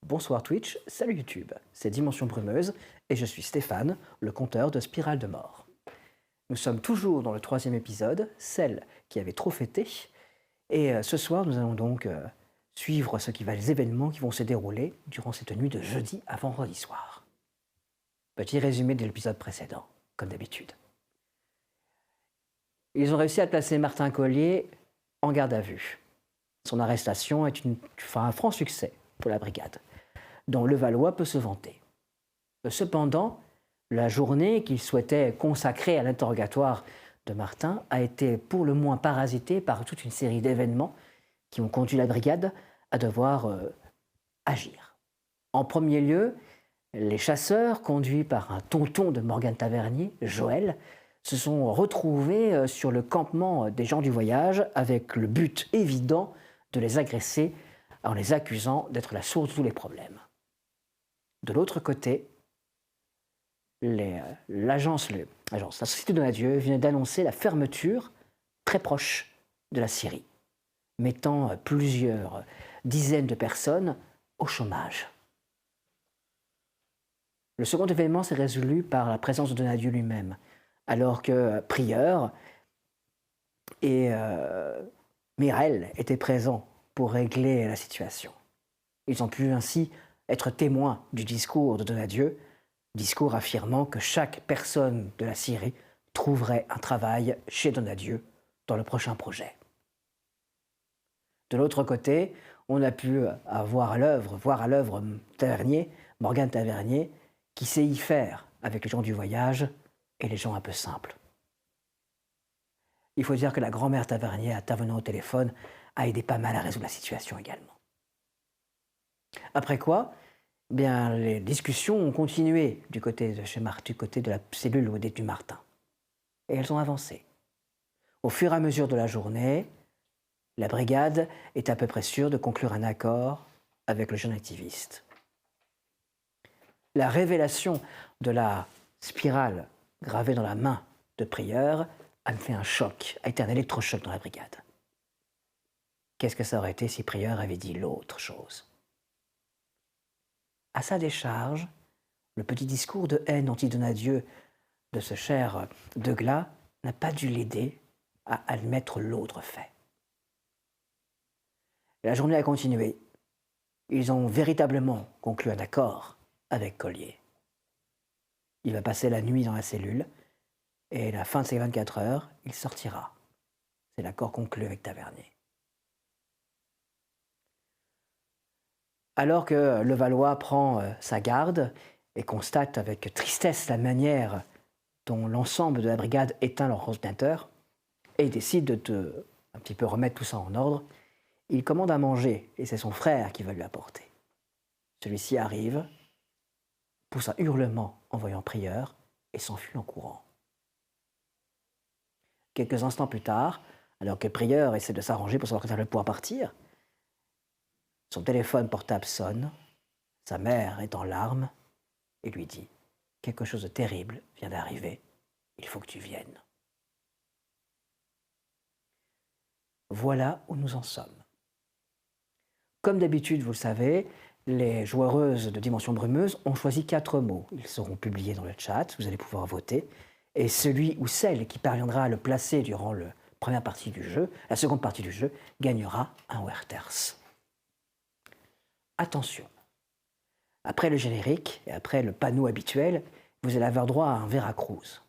Bonsoir Twitch, salut YouTube, c'est Dimension Brumeuse et je suis Stéphane, le conteur de Spirale de Mort. Nous sommes toujours dans le troisième épisode, celle qui avait trop fêté, et ce soir nous allons donc suivre les événements qui vont se dérouler durant cette nuit de jeudi à vendredi soir. Petit résumé de l'épisode précédent, comme d'habitude. Ils ont réussi à placer Martin Collier en garde à vue. Son arrestation est un franc succès pour la brigade, dont Levallois peut se vanter. Cependant, la journée qu'il souhaitait consacrer à l'interrogatoire de Martin a été pour le moins parasitée par toute une série d'événements qui ont conduit la brigade à devoir agir. En premier lieu, les chasseurs, conduits par un tonton de Morgane Tavernier, Joël, se sont retrouvés sur le campement des gens du voyage avec le but évident de les agresser en les accusant d'être la source de tous les problèmes. De l'autre côté, la Société Donadieu vient d'annoncer la fermeture très proche de la Syrie, mettant plusieurs dizaines de personnes au chômage. Le second événement s'est résolu par la présence de Donadieu lui-même, alors que Prieur et Mirel étaient présents pour régler la situation. Ils ont pu ainsi être témoins du discours de Donadieu, discours affirmant que chaque personne de la Syrie trouverait un travail chez Donadieu dans le prochain projet. De l'autre côté, on a pu voir à l'œuvre Tavernier, Morgane Tavernier, qui sait y faire avec les gens du voyage et les gens un peu simples. Il faut dire que la grand-mère Tavernier, intervenant au téléphone, a aidé pas mal à résoudre la situation également. Après quoi, bien, les discussions ont continué du côté de la cellule où du Martin. Et elles ont avancé. Au fur et à mesure de la journée, la brigade est à peu près sûre de conclure un accord avec le jeune activiste. La révélation de la spirale gravée dans la main de Prieur a fait un choc, a été un électrochoc dans la brigade. Qu'est-ce que ça aurait été si Prieur avait dit l'autre chose ? À sa décharge, le petit discours de haine anti-Donadieu de ce cher Deglas n'a pas dû l'aider à admettre l'autre fait. La journée a continué. Ils ont véritablement conclu un accord avec Collier. Il va passer la nuit dans la cellule et à la fin de ces 24 heures, il sortira. C'est l'accord conclu avec Tavernier. Alors que Levallois prend sa garde et constate avec tristesse la manière dont l'ensemble de la brigade éteint leur ordinateur et décide de un petit peu remettre tout ça en ordre, il commande à manger et c'est son frère qui va lui apporter. Celui-ci arrive, pousse un hurlement en voyant Prieur et s'enfuit en courant. Quelques instants plus tard, alors que Prieur essaie de s'arranger pour savoir quand elle va pouvoir partir, son téléphone portable sonne, sa mère est en larmes et lui dit « Quelque chose de terrible vient d'arriver, il faut que tu viennes. » Voilà où nous en sommes. Comme d'habitude, vous le savez, les joueuses de Dimension Brumeuse ont choisi 4 mots. Ils seront publiés dans le chat, vous allez pouvoir voter. Et celui ou celle qui parviendra à le placer durant la première partie du jeu, la seconde partie du jeu, gagnera un Werther's. Attention, après le générique et après le panneau habituel, vous allez avoir droit à un Veracruz.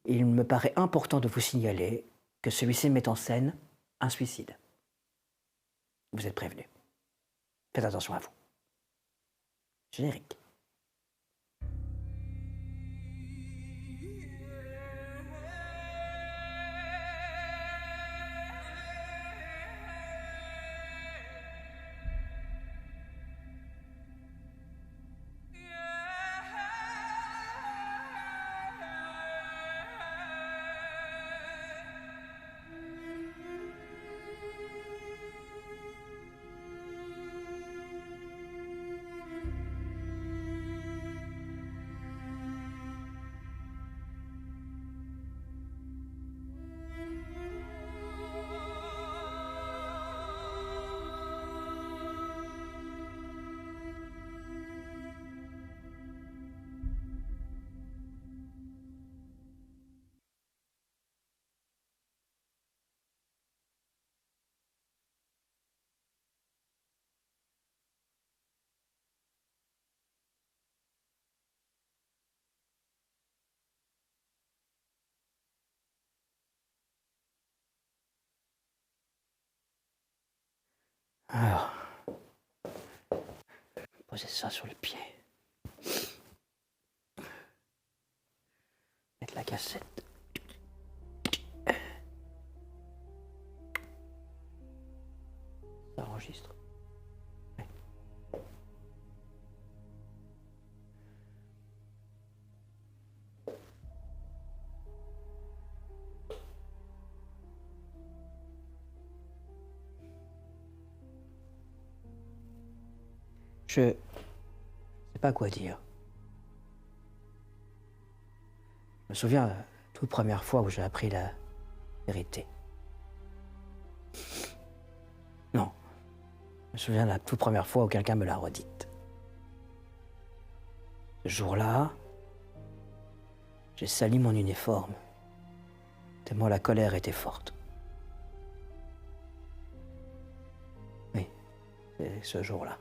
Il me paraît important de vous signaler que celui-ci met en scène un suicide. Vous êtes prévenus. Faites attention à vous. Générique. Alors, poser ça sur le pied. Mettre la cassette. Ça enregistre. Ouais. Je sais pas quoi dire. Je me souviens la toute première fois où j'ai appris la vérité. Non. Je me souviens la toute première fois où quelqu'un me l'a redite. Ce jour-là, j'ai sali mon uniforme, tellement la colère était forte. Oui, c'est ce jour-là.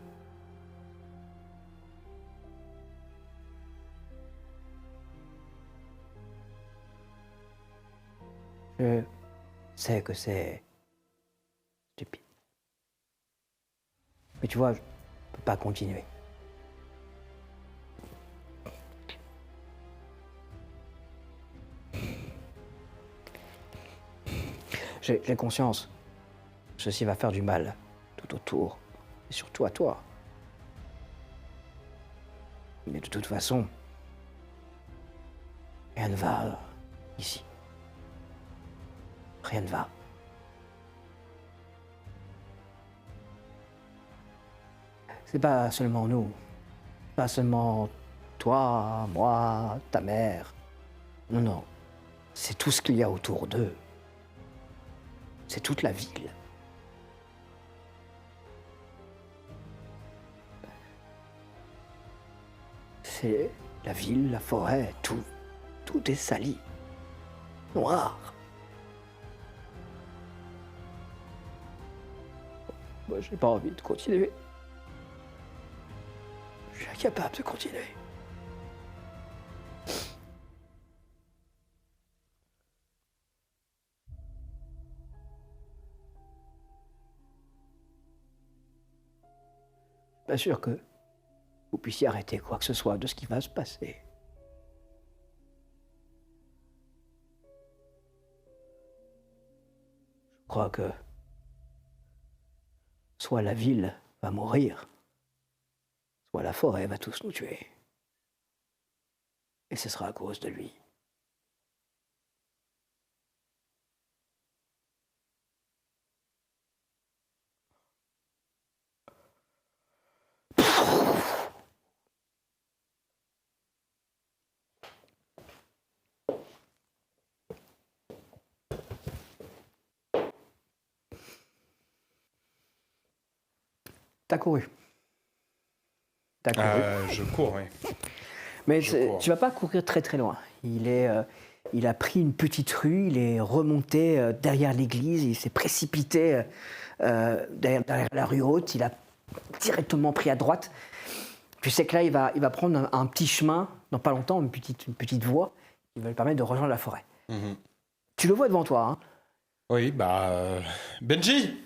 Je sais que c'est stupide. Mais tu vois, je peux pas continuer. J'ai conscience. Ceci va faire du mal tout autour, et surtout à toi. Mais de toute façon, rien ne va ici. Rien ne va. C'est pas seulement nous, pas seulement toi, moi, ta mère. Non, non, c'est tout ce qu'il y a autour d'eux. C'est toute la ville. C'est la ville, la forêt, tout. Tout est sali. Noir. Moi, j'ai pas envie de continuer. Je suis incapable de continuer. Pas sûr que vous puissiez arrêter quoi que ce soit de ce qui va se passer. Je crois que soit la ville va mourir, soit la forêt va tous nous tuer. Et ce sera à cause de lui. T'as couru. T'as couru. Je cours, oui. Mais je cours. tu vas pas courir très très loin. Il a pris une petite rue, il est remonté derrière l'église, il s'est précipité derrière la rue haute, il a directement pris à droite. Tu sais que là, il va prendre un petit chemin, dans pas longtemps, une petite voie, qui va lui permettre de rejoindre la forêt. Mhm. Tu le vois devant toi, hein? Oui, Benji!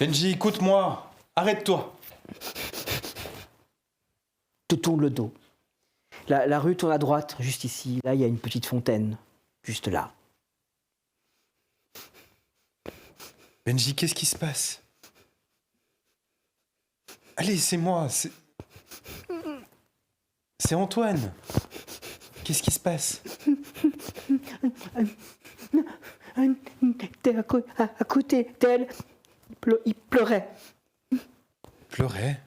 Benji, écoute-moi! Arrête-toi! Te tourne le dos. La rue tourne à droite, juste ici. Là, il y a une petite fontaine, juste là. Benji, qu'est-ce qui se passe? Allez, c'est moi, c'est Antoine! Qu'est-ce qui se passe? T'es à côté d'elle. Il pleurait. Pleurait?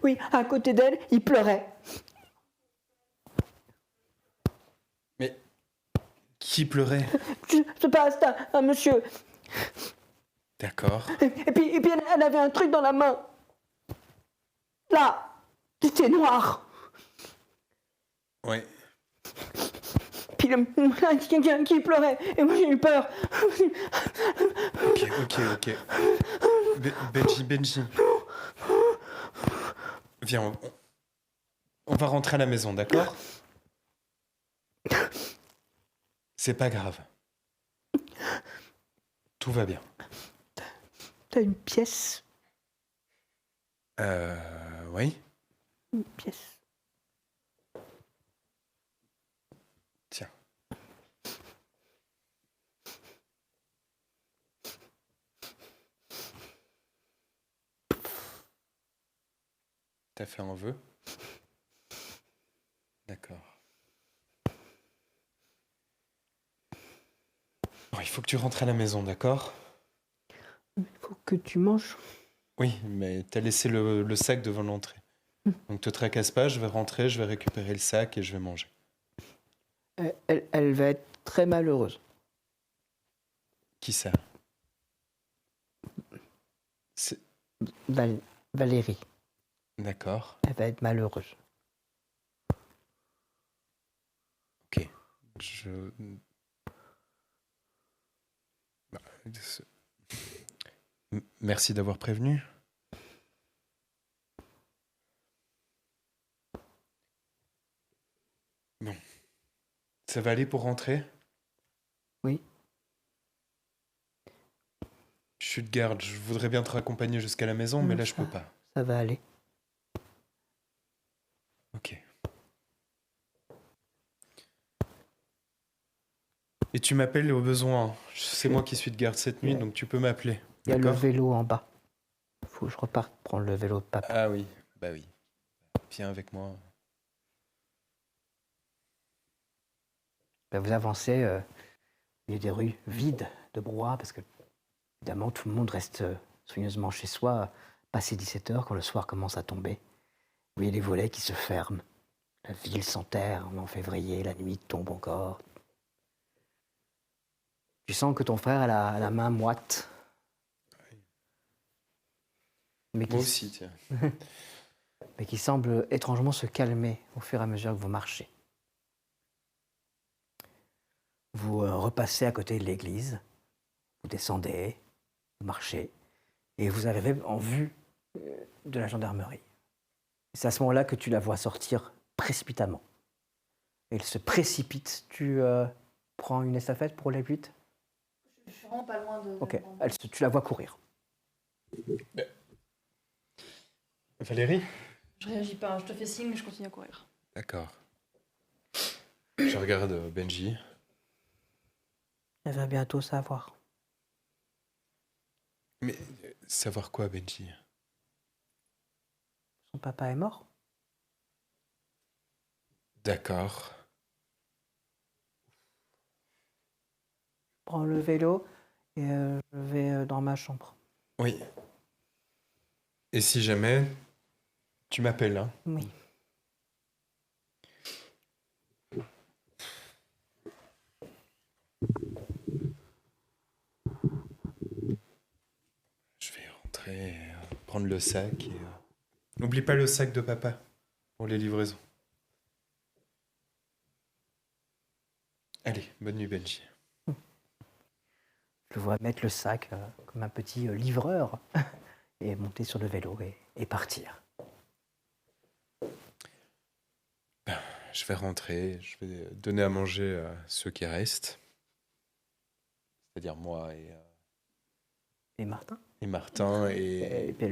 Oui, à côté d'elle, il pleurait. Mais qui pleurait? Je passe un monsieur. D'accord. Et puis elle avait un truc dans la main. Là, c'était noir. Ouais. Puis quelqu'un qui pleurait. Et moi, j'ai eu peur. Ok. Benji. Viens, on va rentrer à la maison, d'accord? C'est pas grave. Tout va bien. T'as une pièce. Oui. Une pièce. Tiens. T'as fait un vœu? D'accord. Bon, il faut que tu rentres à la maison, d'accord? Il faut que tu manges. Oui, mais t'as laissé le sac devant l'entrée. Donc te tracasse pas, je vais rentrer, je vais récupérer le sac et je vais manger. Elle va être très malheureuse. Qui ça? C'est... Valérie, D'accord. elle va être malheureuse. Ok. Je... Bah, c'est- Merci d'avoir prévenu. Bon. Ça va aller pour rentrer? Oui. Je suis de garde, je voudrais bien te raccompagner jusqu'à la maison, mais là je peux pas. Ça va aller. Ok. Et tu m'appelles au besoin. C'est moi qui suis de garde cette nuit, donc tu peux m'appeler. Il y a le D'accord? vélo en bas. Faut que je reparte prendre le vélo de papa. Ah oui, bah oui. Viens avec moi. Vous avancez il y a des rues vides de brouhaha parce que, évidemment, tout le monde reste soigneusement chez soi, passé 17h, quand le soir commence à tomber. Vous voyez les volets qui se ferment. La ville s'enterre en février, la nuit tombe encore. Tu sens que ton frère a la main moite. Mais Moi aussi, tiens. mais qui semble étrangement se calmer au fur et à mesure que vous marchez. Vous repassez à côté de l'église, vous descendez, vous marchez, et vous arrivez en vue de la gendarmerie. C'est à ce moment-là que tu la vois sortir précipitamment. Elle se précipite. Tu prends une estafette pour les 8? Je suis vraiment pas loin de... Ok, tu la vois courir. Valérie? Je réagis pas, je te fais signe, mais je continue à courir. D'accord. Je regarde Benji. Elle va bientôt savoir. Mais savoir quoi, Benji? Son papa est mort. D'accord. Je prends le vélo et je vais dans ma chambre. Oui. Et si jamais, tu m'appelles, hein? Oui. Je vais rentrer, prendre le sac et... N'oublie pas le sac de papa pour les livraisons. Allez, bonne nuit, Benji. Je le vois mettre le sac comme un petit livreur et monter sur le vélo et partir. Je vais rentrer, je vais donner à manger à ceux qui restent. C'est-à-dire moi Et Martin Martin et puis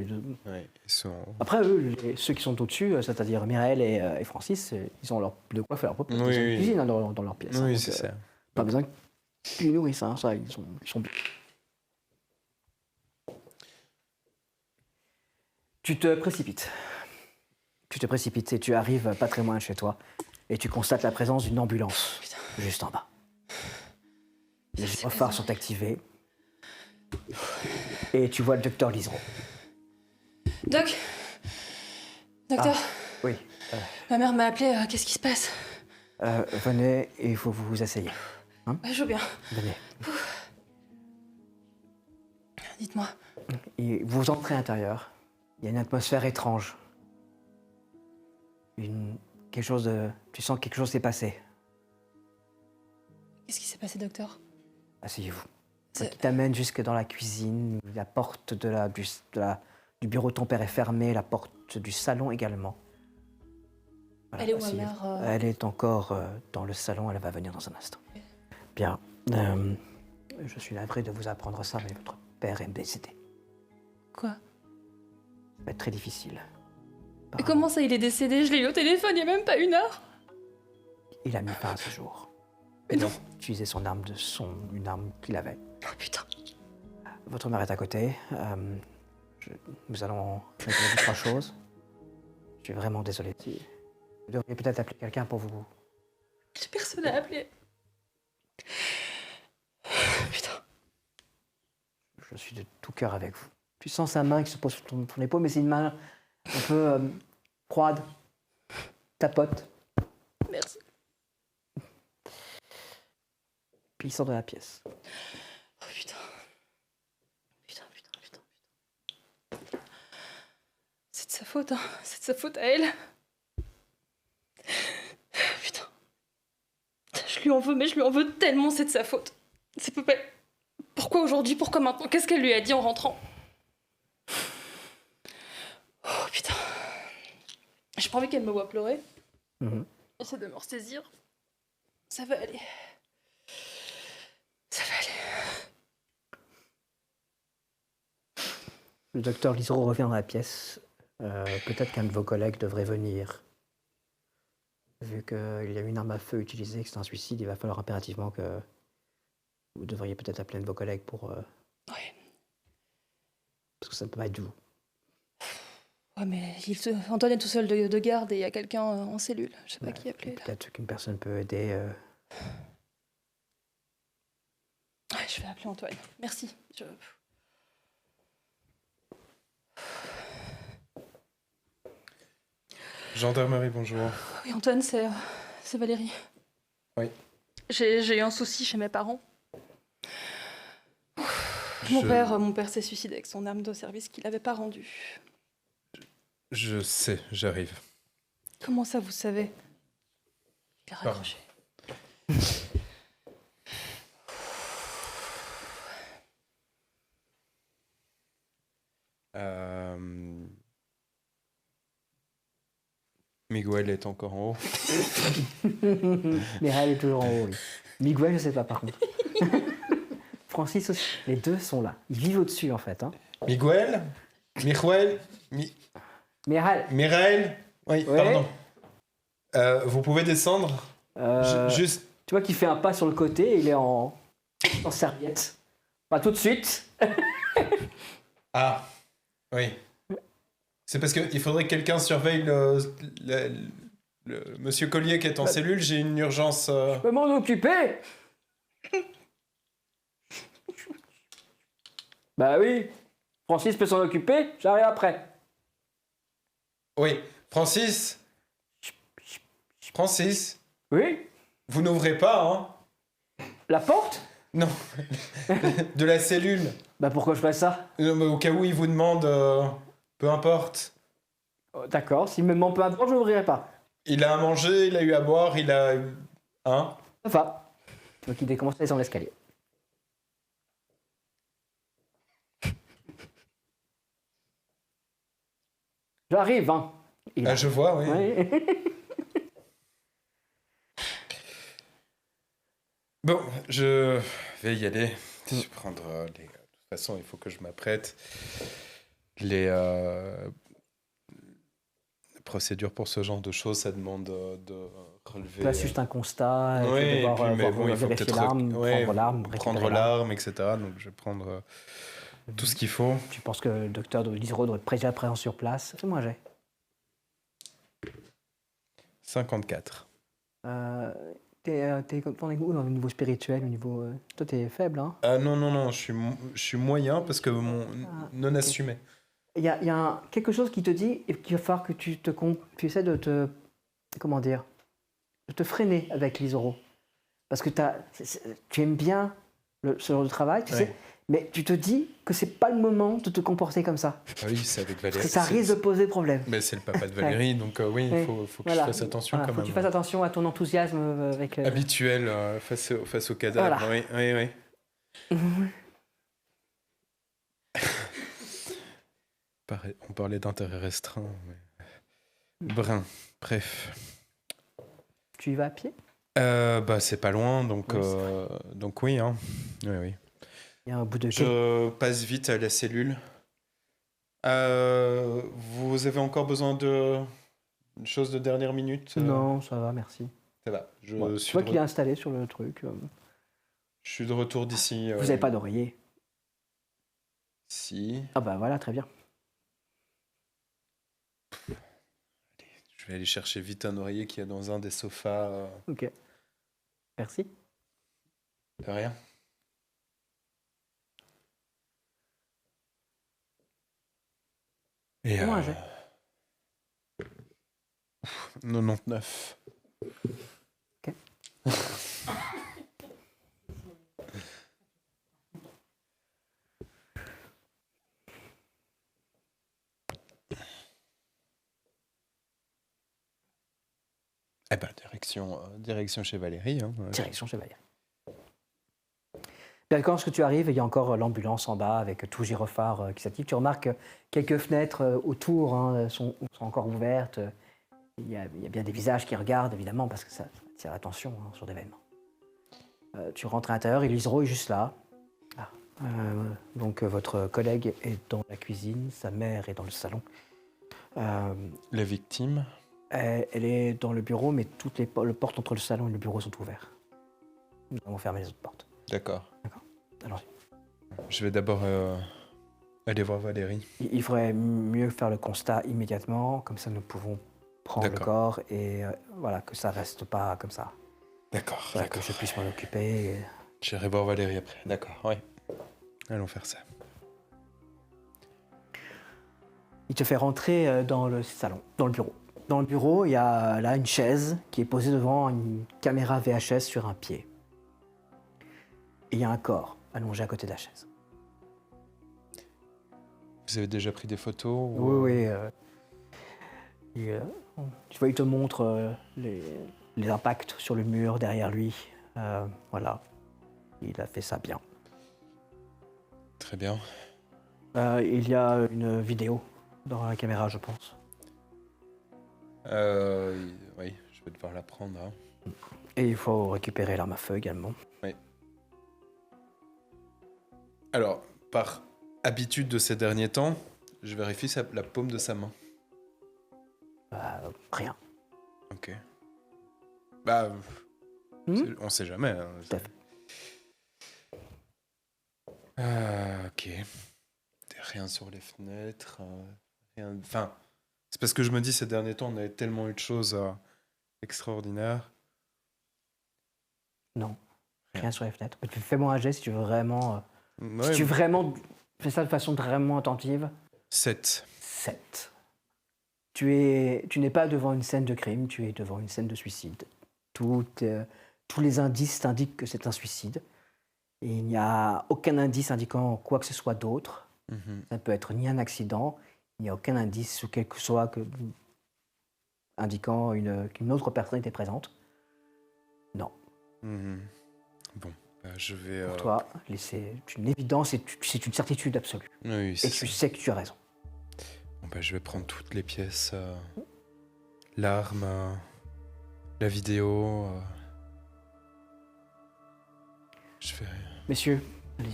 ouais, ils sont... Après, eux, ceux qui sont au-dessus, c'est-à-dire Mireille et Francis, ils ont de quoi faire leur propre cuisine dans leur pièce. Oui, donc, c'est ça. Pas besoin qu'ils les nourrissent, ça, ils sont bien. Tu te précipites. Et tu arrives pas très loin de chez toi et tu constates la présence d'une ambulance juste en bas. Les gyrophares sont activés et tu vois le docteur Lisereau. Docteur, Oui, ma mère m'a appelé, qu'est-ce qui se passe? venez et il faut vous asseyer. Je veux bien. Venez. Dites-moi. Et vous entrez à l'intérieur. Il y a une atmosphère étrange. Tu sens que quelque chose s'est passé. Qu'est-ce qui s'est passé, docteur? Asseyez-vous. C'est- Qui t'amène jusque dans la cuisine. La porte du bureau de ton père est fermée, la porte du salon également. Voilà, Elle est où, ma asseyez-vous. mère Elle est encore dans le salon, elle va venir dans un instant. Bien. Je suis navré de vous apprendre ça, mais votre père est décédé. Quoi? Ça va être très difficile. Et Apparemment, comment ça, il est décédé? Je l'ai eu au téléphone il y a même pas 1 heure. il a mis fin à ce jour. Mais Il a non. utilisé une arme qu'il avait. Oh putain. Votre mère est à côté. Nous allons régler 2-3 choses. Je suis vraiment désolé. Vous devriez peut-être appeler quelqu'un pour vous. J'ai personne à appeler. Putain. Je suis de tout cœur avec vous. Tu sens sa main qui se pose sur ton épaule, mais c'est une main un peu froide. Tapote. Merci. Puis il sort de la pièce. Oh putain. Putain. C'est de sa faute, hein. C'est de sa faute à elle. Putain. Je lui en veux, mais je lui en veux tellement, c'est de sa faute. C'est pas... Pourquoi aujourd'hui? Pourquoi maintenant? Qu'est-ce qu'elle lui a dit en rentrant? Oh putain. J'ai pas envie qu'elle me voie pleurer. J'essaie de me ressaisir. Ça va aller. Ça va aller. Le docteur Lisereau revient dans la pièce. Peut-être qu'un de vos collègues devrait venir. Vu qu'il y a une arme à feu utilisée, que c'est un suicide, il va falloir impérativement que vous devriez peut-être appeler un de vos collègues pour... Ouais. Parce que ça ne peut pas être vous. Ouais, mais Antoine est tout seul de garde et il y a quelqu'un en cellule. Je sais pas qui appeler. Là. Peut-être qu'une personne peut aider. Ouais, je vais appeler Antoine. Merci. Gendarmerie, bonjour. Oui, Antoine, c'est Valérie. Oui. J'ai eu un souci chez mes parents. Mon père s'est suicidé avec son arme de service qu'il n'avait pas rendue. Je sais, j'arrive. Comment ça, vous savez? Il a raccroché. Miguel est encore en haut. Mireille est toujours en haut, oui. Miguel, je sais pas par contre. Francis aussi. Les deux sont là. Ils vivent au-dessus en fait. Hein. Miguel? Mireille? Mireille, Oui, Ouais. pardon. Vous pouvez descendre? Juste. tu vois qu'il fait un pas sur le côté et il est en serviette. Pas tout de suite. Ah, oui. C'est parce qu'il faudrait que quelqu'un surveille le monsieur Collier qui est en cellule. J'ai une urgence. Je peux m'en occuper. Bah oui. Francis peut s'en occuper, j'arrive après. Oui, Francis? Francis? Oui. Vous n'ouvrez pas, hein? La porte? Non. De la cellule. Bah pourquoi je fais ça? Non, mais au cas où il vous demande, peu importe. Oh, d'accord, s'il me demande peu importe, je n'ouvrirai pas. Il a à manger, il a eu à boire, il a... Hein? Ça va. Donc il décommence à descendre l'escalier. J'arrive, hein. Ah, je vois, oui. Oui. Bon, je vais y aller. Je vais prendre les... De toute façon, il faut que je m'apprête. Les procédures pour ce genre de choses, ça demande de relever... Là, c'est juste un constat. Oui, et devoir, puis, mais bon, il faut vérifier peut-être l'arme, prendre l'arme, prendre récupérer l'arme, etc. Donc, je vais prendre tout ce qu'il faut. Tu penses que le docteur Lisereau doit être déjà présent sur place? Fais-moi un jet. 54. T'es où dans le niveau spirituel, au niveau... Toi, t'es faible, hein? Ah non, je suis moyen parce que mon non assumé. Il y a quelque chose qui te dit qu'il va falloir que tu essaies de te... Comment dire? De te freiner avec Lisereau. Parce que tu aimes bien ce genre de travail, tu sais, mais tu te dis que c'est pas le moment de te comporter comme ça. Ah oui, c'est avec Valérie. Parce que ça risque de poser problème. Mais c'est le papa de Valérie, donc oui, il faut que je fasse attention quand Faut même. que tu fasses attention à ton enthousiasme avec... Habituel face au cadavre, Voilà. oui. On parlait d'intérêt restreint. Mais... Brun, bref. Tu y vas à pied? C'est pas loin, donc oui, hein. Oui. Il y a un bout de quai. Je passe vite à la cellule. Vous avez encore besoin de une chose de dernière minute? Non, ça va, merci. Ça va. Je Ouais. Je suis vois de qu'il est installé sur le truc. je suis de retour d'ici. Vous n'avez pas d'oreiller? Si. Ah bah voilà, très bien. Je vais aller chercher vite un oreiller qui est dans un des sofas. Ok. Merci. De rien. Et Comment un jet? 99. Ok. Eh ben, direction chez Valérie. Hein. Direction Chevalier. Bien, quand tu arrives, il y a encore l'ambulance en bas avec tout gyrophare qui s'active. Tu remarques quelques fenêtres autour sont encore ouvertes. Il y a bien des visages qui regardent, évidemment, parce que ça attire l'attention sur d'événements. Tu rentres à l'intérieur, Elisero est juste là. Ah. Donc votre collègue est dans la cuisine, sa mère est dans le salon. La victime. Elle est dans le bureau, mais toutes les portes entre le salon et le bureau sont ouvertes. Nous avons fermé les autres portes. D'accord. Alors, Je vais d'abord aller voir Valérie. il faudrait mieux faire le constat immédiatement, comme ça nous pouvons prendre le D'accord. corps et voilà, que ça reste pas comme ça. D'accord. Voilà, que je puisse m'en occuper. J'irai voir Valérie après. D'accord, oui. Allons faire ça. Il te fait rentrer dans le salon, dans le bureau. Dans le bureau, il y a là une chaise qui est posée devant une caméra VHS sur un pied. Et il y a un corps allongé à côté de la chaise. Vous avez déjà pris des photos ou... Oui. Tu vois, il te montre les impacts sur le mur derrière lui. Voilà. Il a fait ça bien. Très bien. Il y a une vidéo dans la caméra, je pense. Oui, je vais devoir la prendre. Hein. Et il faut récupérer l'arme à feu également. Oui. Alors, par habitude de ces derniers temps, je vérifie la paume de sa main. Rien. Ok. Bah, on sait jamais. Hein. Tout à fait. Ok. Rien sur les fenêtres. Rien... Enfin, c'est parce que je me dis ces derniers temps, on avait tellement eu de choses extraordinaires. Non. Rien sur les fenêtres. Mais fais-moi un geste si tu veux vraiment... Ouais, si tu vraiment fais ça de façon vraiment attentive. 7. 7. Tu n'es pas devant une scène de crime, tu es devant une scène de suicide. Tous les indices t'indiquent que c'est un suicide. Et il n'y a aucun indice indiquant quoi que ce soit d'autre. Ça ne peut être ni un accident, il n'y a aucun indice ou quel que soit indiquant qu'une autre personne était présente. Non. Bon, bah, je vais... Pour toi, c'est une évidence et c'est une certitude absolue. Oui, Et c'est tu ça. sais que tu as raison. Bon, bah, je vais prendre toutes les pièces. L'arme, la vidéo. Je vais... Messieurs, allez.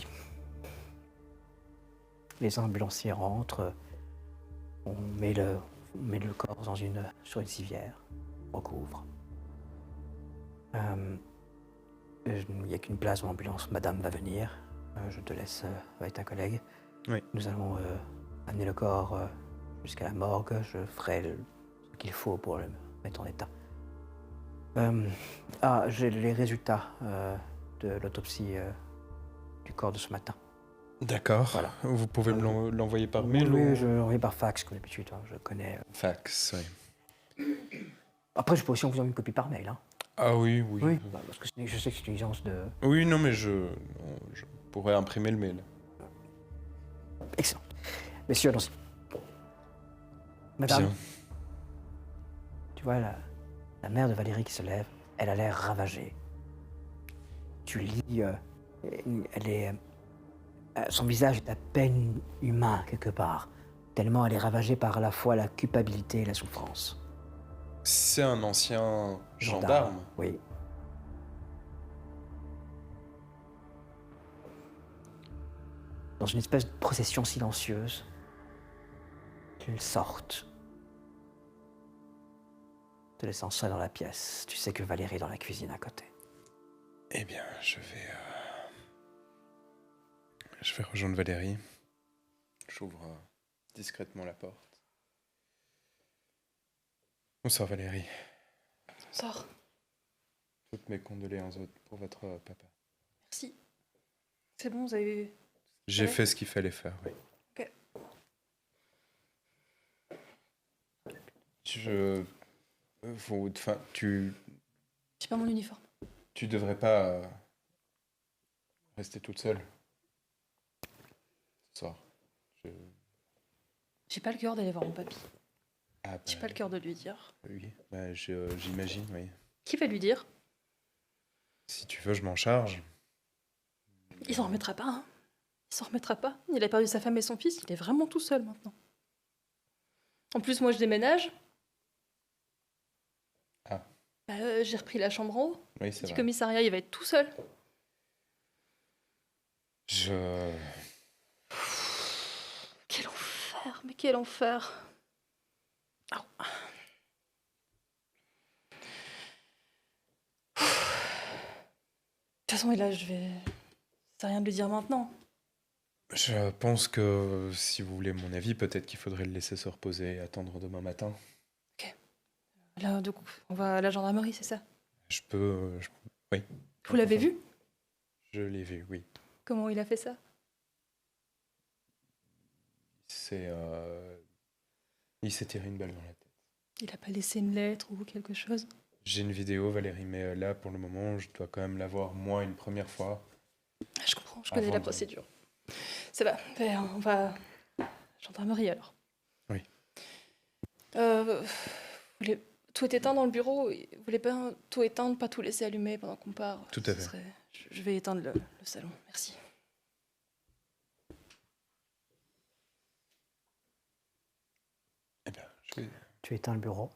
Les ambulanciers rentrent. On met le corps sur une civière. On recouvre. Il n'y a qu'une place dans l'ambulance. Madame va venir. Je te laisse avec ta collègue. Oui. Nous allons amener le corps jusqu'à la morgue. Je ferai ce qu'il faut pour le mettre en état. J'ai les résultats de l'autopsie du corps de ce matin. D'accord. Voilà. Vous pouvez me l'envoyer par mail Oui, ou... je l'envoie par fax, comme d'habitude. Je connais. Fax, oui. Après, je peux aussi envoyer une copie par mail. Hein. Ah oui. Parce que je sais que c'est une exigence de... Oui, non, mais je pourrais imprimer le mail. Excellent. Messieurs, allons-y. Madame, Bien. tu vois la mère de Valérie qui se lève, elle a l'air ravagée. Tu lis, son visage est à peine humain quelque part, tellement elle est ravagée par à la fois la culpabilité et la souffrance. C'est un ancien gendarme. Oui. Dans une espèce de procession silencieuse, qu'ils sortent, te laissant seul dans la pièce. Tu sais que Valérie est dans la cuisine à côté. Eh bien, je vais rejoindre Valérie. J'ouvre discrètement la porte. Bonsoir Valérie. Sors. Toutes mes condoléances pour votre papa. Merci. C'est bon, vous avez... J'ai Ouais. fait ce qu'il fallait faire, oui. Ok. J'ai pas mon uniforme. Tu devrais pas rester toute seule ce soir. J'ai pas le cœur d'aller voir mon papy. Ah, J'ai pas le cœur de lui dire. Oui, j'imagine, oui. Qui va lui dire? Si tu veux, je m'en charge. Il s'en remettra pas, hein. Il s'en remettra pas. Il a perdu sa femme et son fils, il est vraiment tout seul maintenant. En plus, moi, je déménage. Ah. J'ai repris la chambre en haut. Oui, c'est Du vrai. commissariat, il va être tout seul. Quel enfer, mais quel enfer. Au. De toute façon, et là, je vais... Ça sert à rien de lui dire maintenant. Je pense que, si vous voulez mon avis, peut-être qu'il faudrait le laisser se reposer et attendre demain matin. Là, du coup, on va à la gendarmerie, c'est ça? Oui, Vous l'avez vu? je l'ai vu, oui. Comment il a fait ça? Il s'est tiré une balle dans la tête. Il a pas laissé une lettre ou quelque chose? J'ai une vidéo, Valérie, mais là, pour le moment, je dois quand même la voir, moi, une première fois. Je comprends, je connais Avant la de- procédure. Ça va, ben, on va... Gendarmerie, alors. Oui. Vous voulez tout éteindre dans le bureau? Vous voulez pas tout éteindre, pas tout laisser allumer pendant qu'on part? Tout à fait. Je vais éteindre le salon, merci. Eh bien, je vais... Tu éteins le bureau.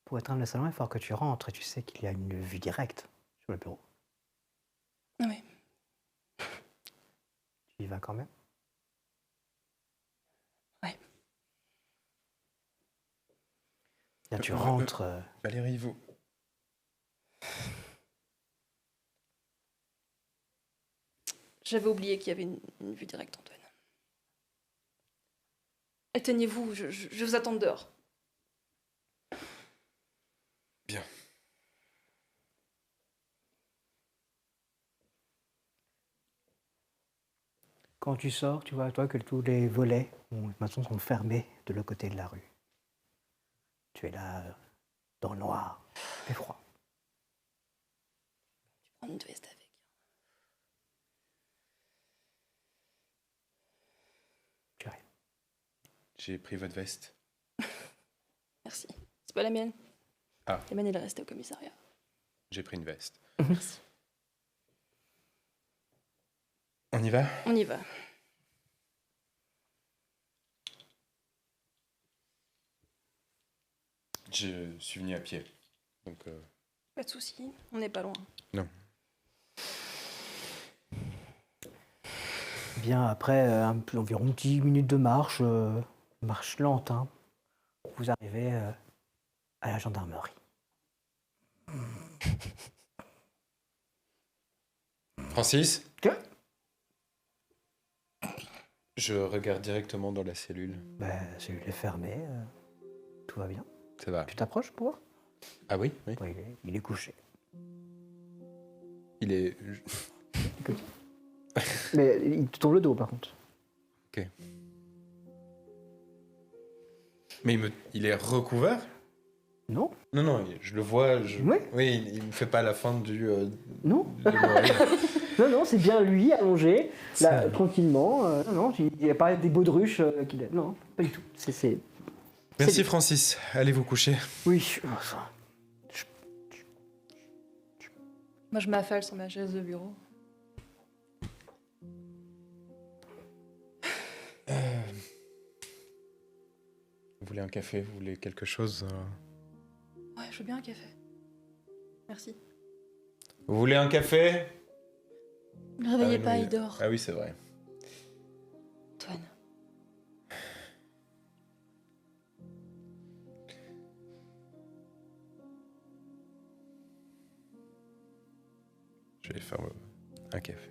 Pour éteindre le salon, il faut que tu rentres et tu sais qu'il y a une vue directe sur le bureau. Ah oui. Tu y vas quand même? Ouais. Là, tu rentres. Valérie, vous... J'avais oublié qu'il y avait une vue directe, Antoine. Éteignez-vous, je vous attends dehors. Bien. Quand tu sors, tu vois toi que tous les volets maintenant sont fermés de l'autre côté de la rue. Tu es là, dans le noir, et froid. Prends une veste avec. Tu arrives. J'ai pris votre veste. Merci. C'est pas la mienne. Ah. La mienne, elle est restée au commissariat. J'ai pris une veste. Merci. On y va? On y va. Je suis venu à pied. Donc, Pas de soucis, on n'est pas loin. non. Bien, après environ 10 minutes de marche, marche lente, hein, vous arrivez à la gendarmerie. Francis? Que? Je regarde directement dans la cellule. Ben, cellule est fermée, tout va bien. Ça va. Tu t'approches pour voir? Ah oui? Oui. Oui, il est couché. Il est... Mais il te tourne le dos, par contre. Ok. Mais il est recouvert? Non? Non, non, je le vois. Oui. Oui, il me fait pas la fin du... Non? de mourir. Non, non, c'est bien lui, allongé, là, Ça- tranquillement. Non, non, il n'y a pas des baudruches qu'il a... Non, pas du tout. Merci Francis. Allez vous coucher. Oui. Moi, je m'affale sur ma chaise de bureau. Vous voulez un café? Vous voulez quelque chose? Ouais, je veux bien un café. Merci. Vous voulez un café? Ne le réveillez non, pas, il dort. Ah oui, c'est vrai. Antoine. Je vais faire un café.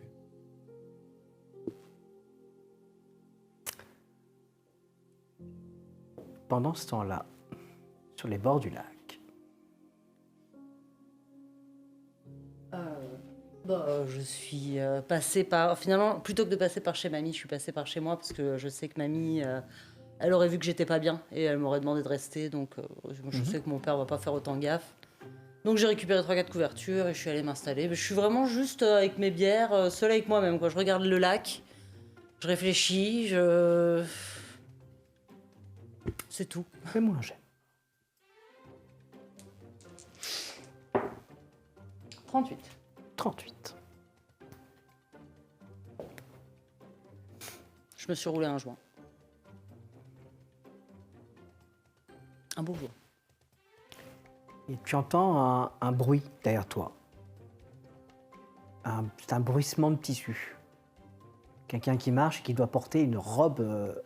Pendant ce temps-là, sur les bords du lac, Je suis passée par... Finalement, plutôt que de passer par chez mamie, je suis passée par chez moi parce que je sais que mamie, elle aurait vu que j'étais pas bien et elle m'aurait demandé de rester. Donc, je sais que mon père va pas faire autant gaffe. Donc, j'ai récupéré 3-4 couvertures et je suis allée m'installer. Mais je suis vraiment juste avec mes bières, seule avec moi-même, quoi. Je regarde le lac, je réfléchis, c'est tout. fais-moi un jet. 38. 38. Je me suis roulé un joint. Un beau jour. Et tu entends un bruit derrière toi. C'est un bruissement de tissu. Quelqu'un qui marche et qui doit porter une robe.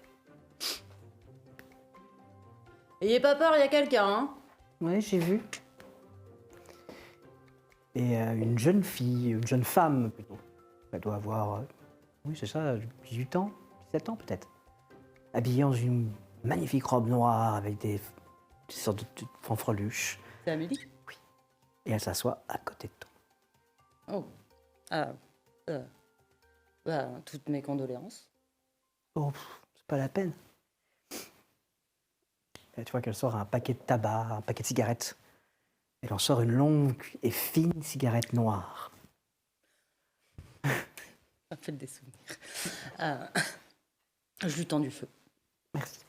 Ayez pas peur, il y a quelqu'un, hein. Ouais, j'ai vu. Et une jeune fille, une jeune femme plutôt. Elle doit avoir, oui c'est ça, 18 ans, 17 ans peut-être. Habillée dans une magnifique robe noire avec des sortes de fanfreluches. C'est Amélie? Et elle s'assoit à côté de toi. Oh. Toutes mes condoléances. Oh, c'est pas la peine. Et tu vois qu'elle sort un paquet de tabac, un paquet de cigarettes. Elle en sort une longue et fine cigarette noire. Ça fait des souvenirs. Je lui tends du feu. Merci.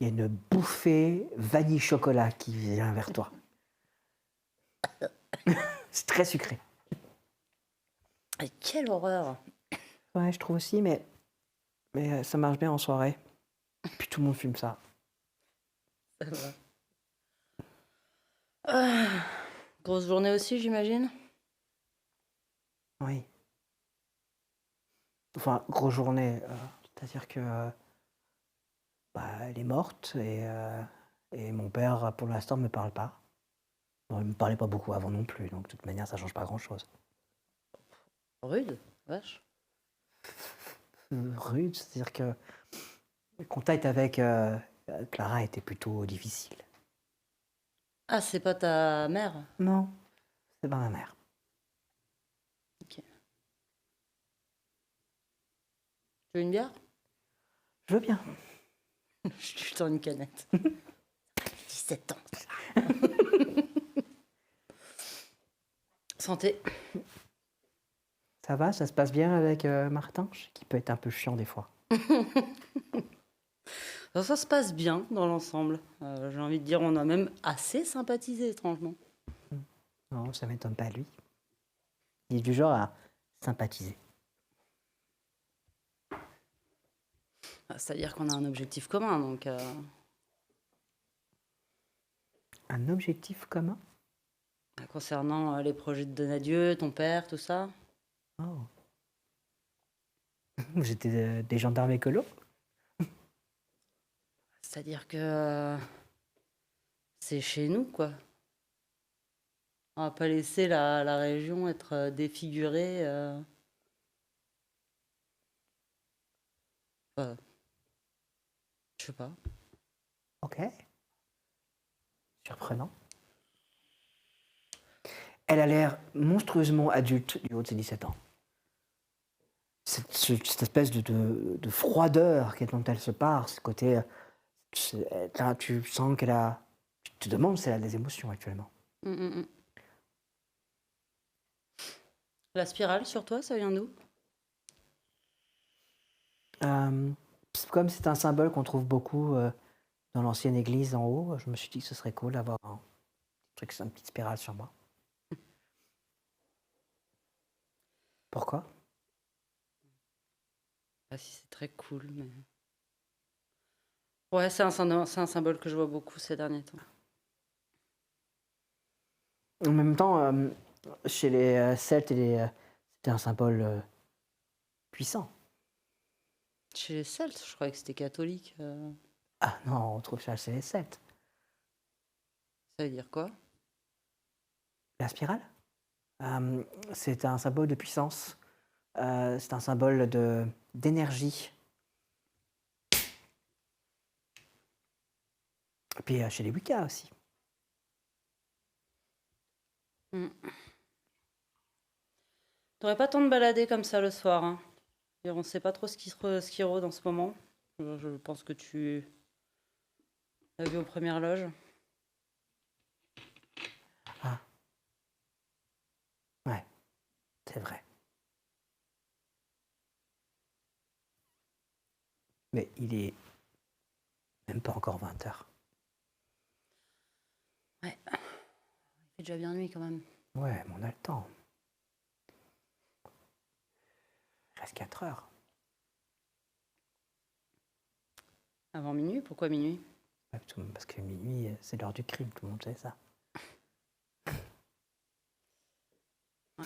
Il y a une bouffée vanille chocolat qui vient vers toi. C'est très sucré. Et quelle horreur! Ouais, je trouve aussi, mais ça marche bien en soirée. Puis tout le monde fume ça. Ça va. Grosse journée aussi, j'imagine? Oui. Enfin, grosse journée. C'est-à-dire que elle est morte et mon père, pour l'instant, ne me parle pas. Bon, il ne me parlait pas beaucoup avant non plus, donc de toute manière, ça ne change pas grand-chose. Rude, vache. Rude, c'est-à-dire que le contact avec Clara était plutôt difficile. Ah, c'est pas ta mère? Non, c'est pas ma mère. Ok. Tu veux une bière? Je veux bien. Je lui tends une canette. 17 ans. Santé. Ça va, ça se passe bien avec Martin, je sais qu'il peut être un peu chiant des fois. Ça se passe bien dans l'ensemble. J'ai envie de dire, on a même assez sympathisé, étrangement. Non, ça m'étonne pas lui. Il est du genre à sympathiser. C'est-à-dire qu'on a un objectif commun, donc... Un objectif commun? Concernant les projets de Donadieu, ton père, tout ça. Oh. Vous êtes des gendarmes écolos? C'est-à-dire que c'est chez nous, quoi. On va pas laisser la région être défigurée. Je sais pas. Ok. Surprenant. Elle a l'air monstrueusement adulte du haut de ses 17 ans. Cette espèce de froideur dont elle se part, ce côté... Là, tu sens qu'elle a... Tu te demandes si elle a des émotions actuellement. La spirale sur toi, ça vient d'où? Comme c'est un symbole qu'on trouve beaucoup dans l'ancienne église en haut, je me suis dit que ce serait cool d'avoir un truc, une petite spirale sur moi. Pourquoi? Ah si, c'est très cool, mais... Ouais, c'est un symbole que je vois beaucoup ces derniers temps. En même temps, chez les Celtes, c'était un symbole puissant. Chez les Celtes, je croyais que c'était catholique. Ah non, on trouve ça chez les Celtes. Ça veut dire quoi? La spirale? C'est un symbole de puissance. C'est un symbole d'énergie. Et puis chez les Wicca aussi. T'aurais pas tant de balader comme ça le soir, hein. On sait pas trop ce qui rôde en ce moment. Je pense que tu l'as vu aux premières loges. Ah. Ouais, c'est vrai. Mais il est même pas encore 20h. Ouais. Il fait déjà bien nuit quand même. Ouais, mais on a le temps. Il reste 4 heures. Avant minuit? Pourquoi minuit? Ouais, parce que minuit, c'est l'heure du crime, tout le monde sait ça. Ouais.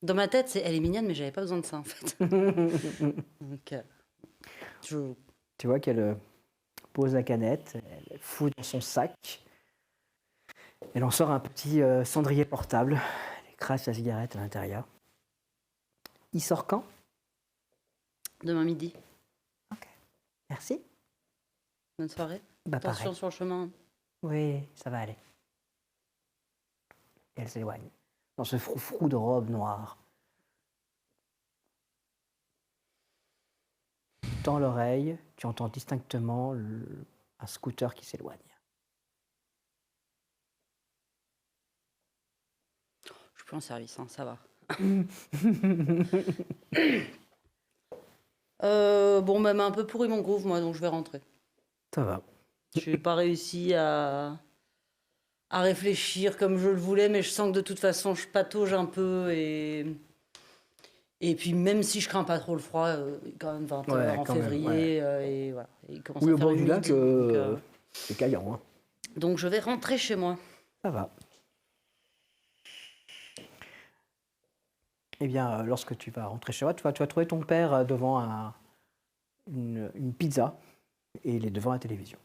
Dans ma tête, elle est mignonne, mais j'avais pas besoin de ça en fait. Donc, Tu vois qu'elle pose la canette, elle fout dans son sac. Elle en sort un petit cendrier portable. Elle écrase sa cigarette à l'intérieur. Il sort quand? Demain midi. Ok. Merci. Bonne soirée. Bah, Attention pareil. sur le chemin. Oui, ça va aller. Et elle s'éloigne. Dans ce froufrou de robe noire. Dans l'oreille, tu entends distinctement un scooter qui s'éloigne. Je suis plus en service, hein, ça va. Bon, bah, m'a un peu pourri mon groove, moi, donc je vais rentrer. Ça va. Je n'ai pas réussi à réfléchir comme je le voulais, mais je sens que de toute façon, je patauge un peu. Et puis, même si je crains pas trop le froid, il est quand même 20 Ouais, heures en quand même, février. Et voilà. Et il commence Oui, à au faire bord du humide, lac, donc, c'est caillant. Hein. donc, je vais rentrer chez moi. Ça va. Eh bien, lorsque tu vas rentrer chez toi, tu vas trouver ton père devant une pizza et il est devant la télévision.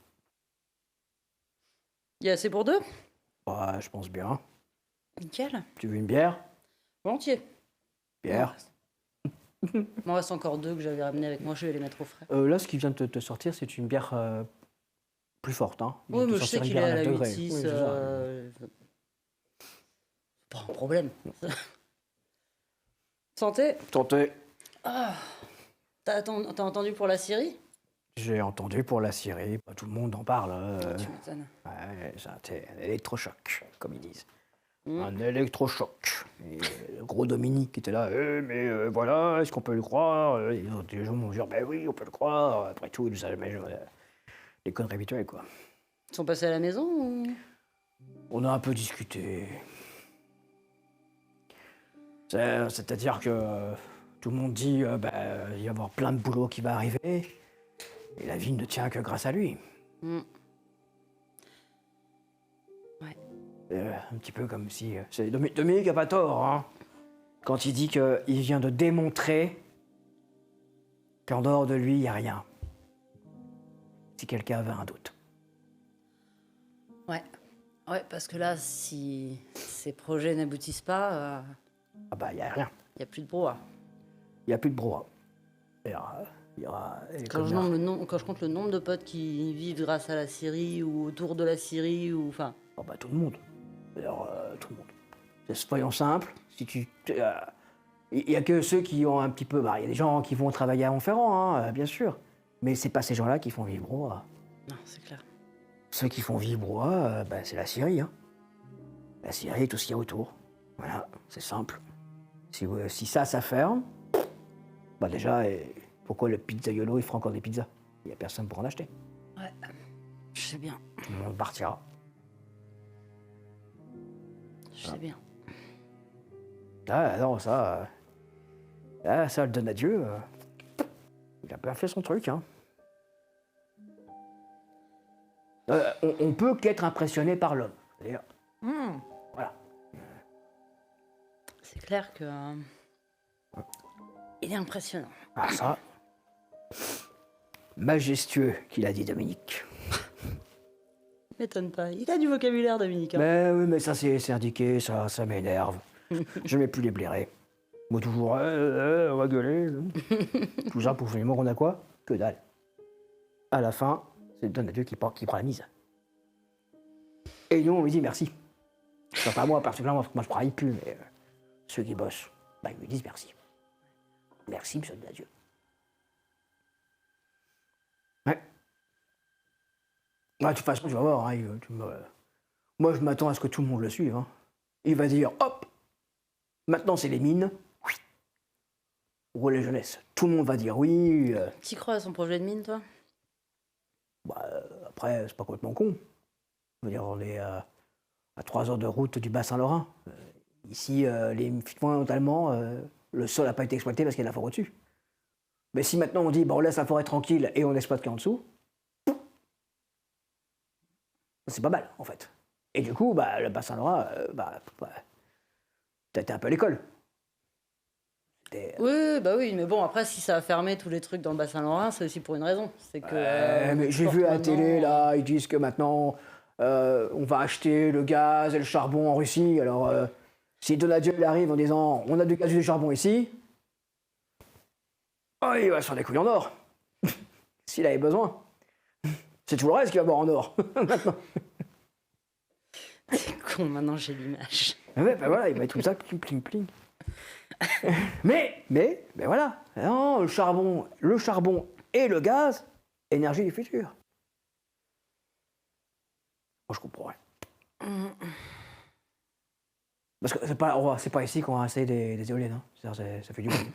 Il y a assez pour deux? Ouais, je pense bien. Nickel. Tu veux une bière? Volontiers. Bière. Il m'en reste encore deux que j'avais ramenés avec moi, je vais les mettre au frais. Là, ce qui vient de te sortir, c'est une bière plus forte. Hein. Il Oui, vient de mais te je sais sortir une qu'il est bière à la 9 degrés. 8-6. Oui, c'est ça. Pas un problème. Santé. Tentez. T'as entendu pour la Syrie? J'ai entendu pour la Syrie, pas tout le monde en parle. Tu m'étonnes. Ouais, c'est un électrochoc, comme ils disent. Mm. Un électrochoc. Et le gros Dominique qui était là, mais voilà, est-ce qu'on peut le croire? Les gens vont dire, ben oui, on peut le croire. Après tout, ils savent, mais les conneries habituelles, quoi. Ils sont passés à la maison ou... On a un peu discuté. C'est-à-dire que tout le monde dit, il va y avoir plein de boulot qui va arriver. Et la vie ne tient que grâce à lui. Mm. Ouais. Un petit peu comme si... Dominique n'a pas tort, hein. Quand il dit qu'il vient de démontrer qu'en dehors de lui, il n'y a rien. Si quelqu'un avait un doute. Ouais. Ouais, parce que là, si ces projets n'aboutissent pas, Ah bah, il n'y a rien. il n'y a plus de brouhaha. Il n'y a plus de brouhaha. Il y aura Quand je compte le nombre de potes qui vivent grâce à la Syrie ou autour de la Syrie, ou enfin... Oh bah, tout le monde. Alors, tout le monde. Soyons simples. Si tu... Il n'y a que ceux qui ont un petit peu... Bah, il y a des gens qui vont travailler à Montferrand, hein, bien sûr. Mais c'est pas ces gens-là qui font vivre brouhaha. Non, c'est clair. Ceux qui font vivre brouhaha, c'est la Syrie. Hein. La Syrie et tout ce qu'il y a autour. Voilà, c'est simple. Si ça ferme, bah déjà, pourquoi le pizzaiolo, il fera encore des pizzas? Il n'y a personne pour en acheter. Ouais, je sais bien. Tout le monde partira. Je sais bien. Ah non, ça le donne à Dieu. Il a bien fait son truc, hein. On peut qu'être impressionné par l'homme. D'ailleurs, voilà. C'est clair que... il est impressionnant. Ah ça, majestueux, qu'il a dit Dominique. M'étonne pas. Il a du vocabulaire, Dominique. Hein. Mais oui, mais ça c'est indiqué, ça m'énerve. Je n'ai plus les blairer. Moi toujours, on va gueuler. Tout ça pour finalement qu'on a quoi? Que dalle. À la fin, c'est Donadieu qui prend la mise. Et nous, on lui dit merci. Enfin, pas moi, particulièrement, moi je travaille plus, mais ceux qui bossent, bah, ils me disent merci. Merci, monsieur Donadieu. Ouais. Ouais, de toute façon, tu vas voir, hein, moi je m'attends à ce que tout le monde le suive. Hein. Il va dire, hop, maintenant c'est les mines. Relais jeunesse. Tout le monde va dire oui. T'y crois à son projet de mine, toi? Après, c'est pas complètement con. Je veux dire, on est à 3 heures de route du Bas-Saint-Laurent. Ici, fondamentalement, le sol n'a pas été exploité parce qu'il y a de la forêt au-dessus. Mais si maintenant on dit, on laisse la forêt tranquille et on exploite qu'en dessous, c'est pas mal, en fait. Et du coup, le Bas-Saint-Laurent, t'as été un peu à l'école. Oui, mais bon, après, si ça a fermé tous les trucs dans le bassin lorrain, c'est aussi pour une raison. C'est que. Mais j'ai vu à la télé, là, ils disent que maintenant, on va acheter le gaz et le charbon en Russie. Alors, si Donadieu il arrive en disant, on a du gaz et du charbon ici, il va se faire des couilles en or. S'il avait besoin. C'est tout le reste qu'il va boire en or. Maintenant. C'est con, maintenant j'ai l'image. Ouais, voilà, il va être comme ça, pling, pling, pling. mais voilà. Non, le charbon et le gaz, énergie du futur. Moi, je comprends rien. Parce que c'est pas ici qu'on va essayer des éoliennes. Hein. Ça fait du bruit.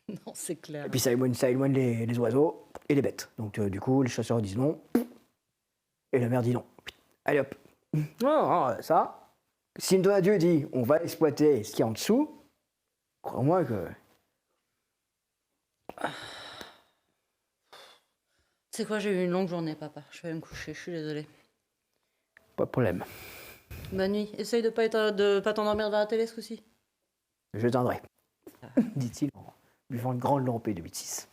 Non, c'est clair. Et puis ça éloigne les oiseaux et les bêtes. Donc du coup, les chasseurs disent non. Et le maire dit non. Allez hop. Non, ça. Si Donadieu dit on va exploiter ce qu'il y a en dessous, crois-moi que. C'est quoi, j'ai eu une longue journée, papa. Je vais aller me coucher, je suis désolée. Pas de problème. Bonne nuit. Essaye de pas t'endormir devant la télé ce coup-ci. Je t'aiderai. Dit-il en buvant une grande lampée de 8-6.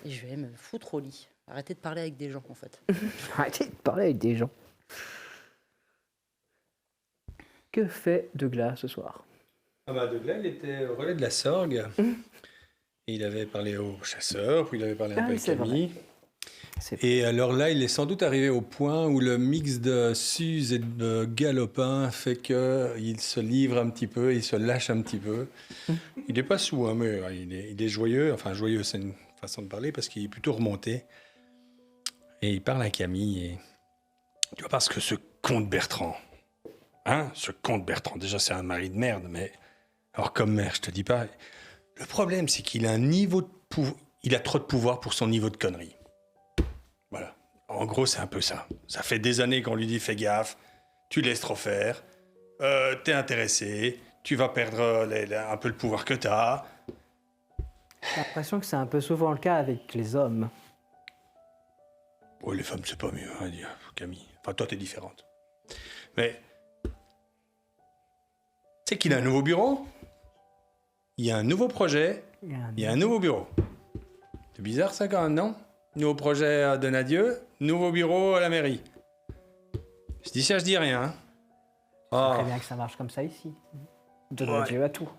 Et je vais me foutre au lit. Arrêtez de parler avec des gens, en fait. Arrêtez de parler avec des gens. Que fait Douglas ce soir? Douglas, il était au relais de la Sorgue. Et il avait parlé aux chasseurs, puis il avait parlé un peu avec Camille. Et alors là, il est sans doute arrivé au point où le mix de Suze et de Galopin fait qu'il se livre un petit peu, il se lâche un petit peu. Il n'est pas sous, hein, mais il est joyeux. Enfin, joyeux, c'est une façon de parler, parce qu'il est plutôt remonté. Et il parle à Camille. Et... Tu vois, parce que ce comte Bertrand... ce comte Bertrand, déjà, c'est un mari de merde, mais... Alors, comme mère, je te dis pas... Le problème, c'est qu'il a un niveau de il a trop de pouvoir pour son niveau de connerie. Voilà. En gros, c'est un peu ça. Ça fait des années qu'on lui dit « Fais gaffe, tu laisses trop faire, t'es intéressé, tu vas perdre un peu le pouvoir que t'as. » J'ai l'impression que c'est un peu souvent le cas avec les hommes. Oh, les femmes, c'est pas mieux, hein, dire, Camille. Enfin, toi, t'es différente. Mais... Tu sais qu'il a un nouveau bureau? Il y a un nouveau projet, il y a un nouveau bureau. C'est bizarre ça quand même, non? Nouveau projet à Donadieu, nouveau bureau à la mairie. Je dis ça, je dis rien. C'est très bien que ça marche comme ça ici. Donadieu a tout.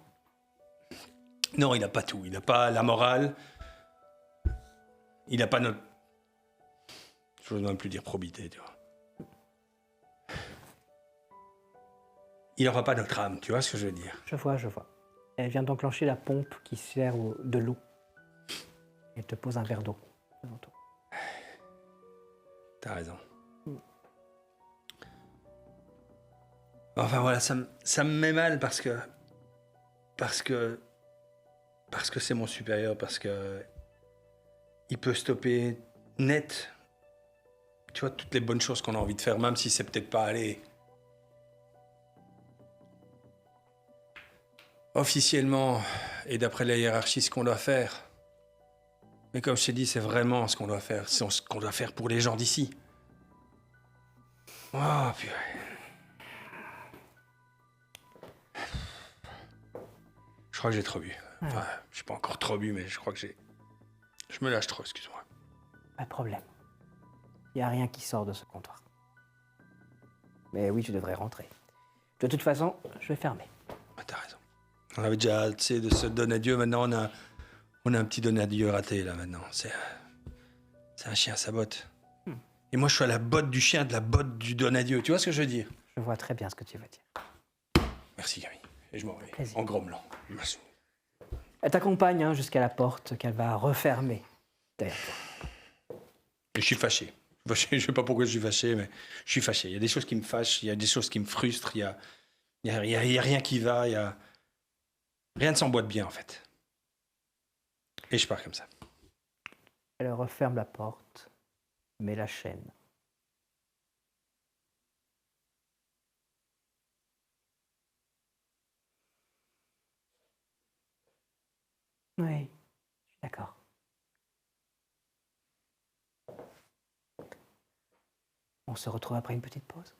Non, il n'a pas tout. Il n'a pas la morale. Il n'a pas notre... Je n'ose même plus dire probité, tu vois. Il n'aura pas notre âme, tu vois ce que je veux dire? Je vois. Elle vient d'enclencher la pompe qui sert de l'eau. Elle te pose un verre d'eau devant toi. T'as raison. Enfin voilà, ça me met mal parce que c'est mon supérieur, parce que il peut stopper net, tu vois, toutes les bonnes choses qu'on a envie de faire, même si c'est peut-être pas aller officiellement et d'après la hiérarchie ce qu'on doit faire. Mais comme je t'ai dit, c'est vraiment ce qu'on doit faire. C'est ce qu'on doit faire pour les gens d'ici. Oh, purée. Je crois que j'ai trop bu. Enfin, je n'ai pas encore trop bu, mais je crois que j'ai... Je me lâche trop, excuse-moi. Pas de problème. Il n'y a rien qui sort de ce comptoir. Mais oui, tu devrais rentrer. De toute façon, je vais fermer. Ah, t'as raison. On avait déjà assez de se donner adieu. Maintenant, on a un petit donner adieu raté, là, maintenant. C'est un chien à sa botte. Et moi, je suis à la botte du chien, de la botte du donner adieu. Tu vois ce que je veux dire? Je vois très bien ce que tu veux dire. Merci, Camille. Et je m'en vais, Plaisir. en grommelant. Merci. Elle t'accompagne jusqu'à la porte qu'elle va refermer derrière toi. Et je suis fâché. Je ne sais pas pourquoi je suis fâché, mais je suis fâché. Il y a des choses qui me fâchent, il y a des choses qui me frustrent, il y a rien qui va, rien ne s'emboîte bien, en fait. Et je pars comme ça. Elle referme la porte, met la chaîne. Oui, je suis d'accord. On se retrouve après une petite pause.